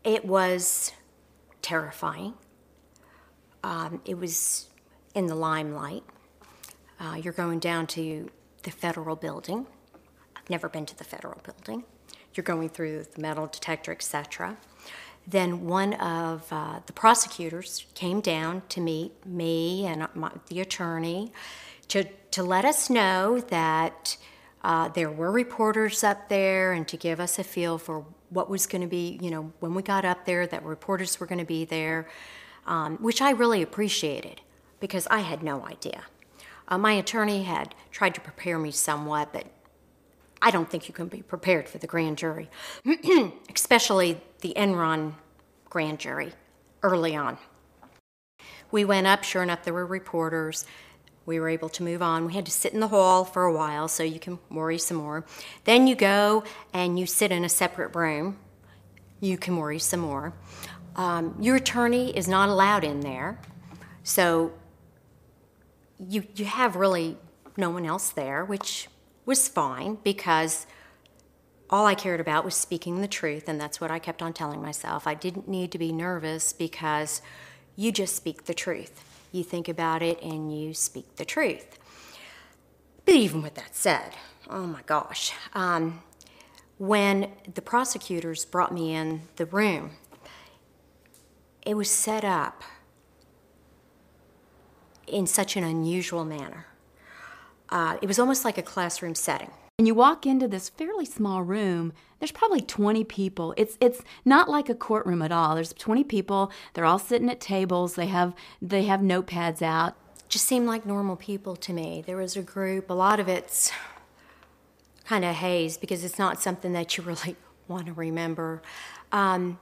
It was terrifying. It was in the limelight. You're going down to the federal building. I've never been to the federal building. You're going through the metal detector, etc. Then one of the prosecutors came down to meet me and the attorney to let us know that there were reporters up there and to give us a feel for what was going to be, when we got up there, that reporters were going to be there, which I really appreciated because I had no idea. My attorney had tried to prepare me somewhat, but I don't think you can be prepared for the grand jury, especially the Enron grand jury early on. We went up, sure enough, there were reporters. We were able to move on. We had to sit in the hall for a while so you can worry some more. Then you go and you sit in a separate room. You can worry some more. Your attorney is not allowed in there, so you have really no one else there, which was fine because all I cared about was speaking the truth, and that's what I kept on telling myself. I didn't need to be nervous because you just speak the truth. You think about it and you speak the truth. But even with that said, oh my gosh, when the prosecutors brought me in the room, it was set up in such an unusual manner. It was almost like a classroom setting. And you walk into this fairly small room, there's probably 20 people. It's not like a courtroom at all. There's 20 people, they're all sitting at tables, they have notepads out. Just seemed like normal people to me. There was a group, a lot of it's kind of haze because it's not something that you really want to remember. And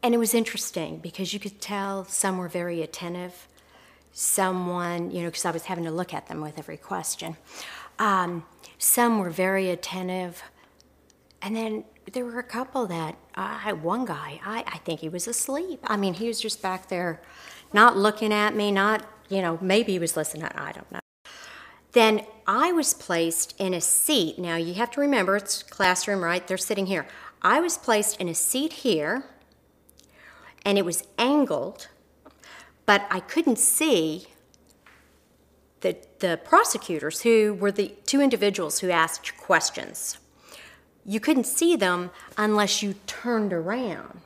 it was interesting because you could tell some were very attentive. Someone, because I was having to look at them with every question. Some were very attentive. And then there were a couple that, one guy, I think he was asleep. I mean, he was just back there not looking at me, not, maybe he was listening, I don't know. Then I was placed in a seat. Now, you have to remember, it's classroom, right? They're sitting here. I was placed in a seat here, and it was angled, but I couldn't see the prosecutors, who were the two individuals who asked questions. You couldn't see them unless you turned around.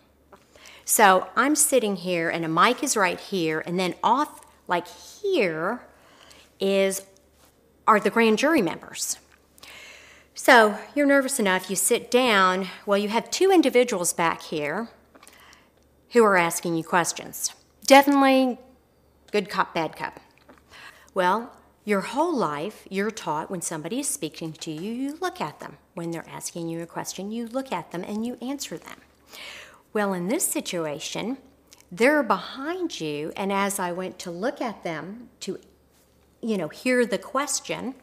So I'm sitting here, and a mic is right here, and then off, like here, are the grand jury members. So you're nervous enough, you sit down. Well, you have two individuals back here who are asking you questions. Definitely good cop, bad cop. Well, your whole life, you're taught when somebody is speaking to you, you look at them. When they're asking you a question, you look at them and you answer them. Well, in this situation, they're behind you, and as I went to look at them to, hear the question,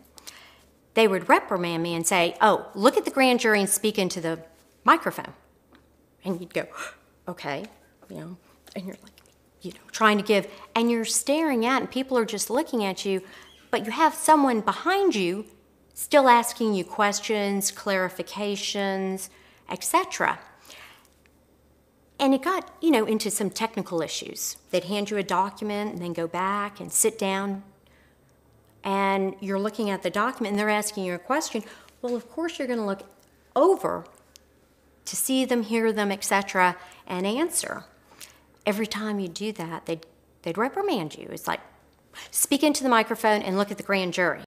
they would reprimand me and say, oh, look at the grand jury and speak into the microphone. And you'd go, okay, and you're like, trying to give, and you're staring at, and people are just looking at you, but you have someone behind you still asking you questions, clarifications, etc. And it got, into some technical issues. They'd hand you a document and then go back and sit down, and you're looking at the document and they're asking you a question. Well, of course you're going to look over to see them, hear them, etc., and answer. Every time you do that, they'd reprimand you. It's like, speak into the microphone and look at the grand jury.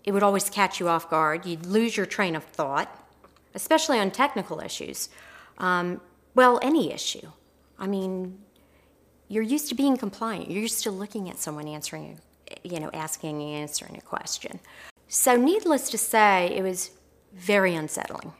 It would always catch you off guard. You'd lose your train of thought, especially on technical issues. Any issue. I mean, you're used to being compliant. You're used to looking at someone answering, asking and answering a question. So needless to say, it was very unsettling.